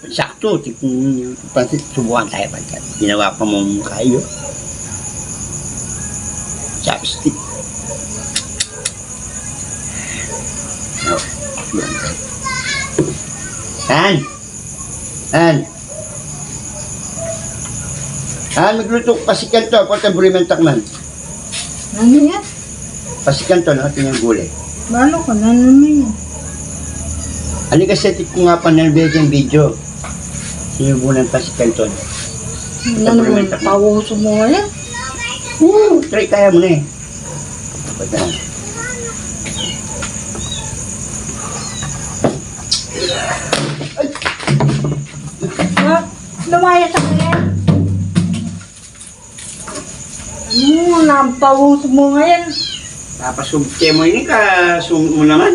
Sakto, tipong pansit, subukan tayo pa dyan. Ginawa pa mo mukha yun. Chopstick. Oh, subukan tayo. Magluto pasikan to. Ako ito buri mentakman. Ano yan? Pasikan to, no? Ito yung gulay. Balo ko na naman yan. Ano kasi ko nga pa nabigyan video. Sinubunan pasikan to. Wala naman pauso mo nga yan. Try kaya mo na eh. Bata. Ha? Lumaya sa kanya. Ano, napauso mo nga yan. Papasubte mo ini ka, sumot mo naman.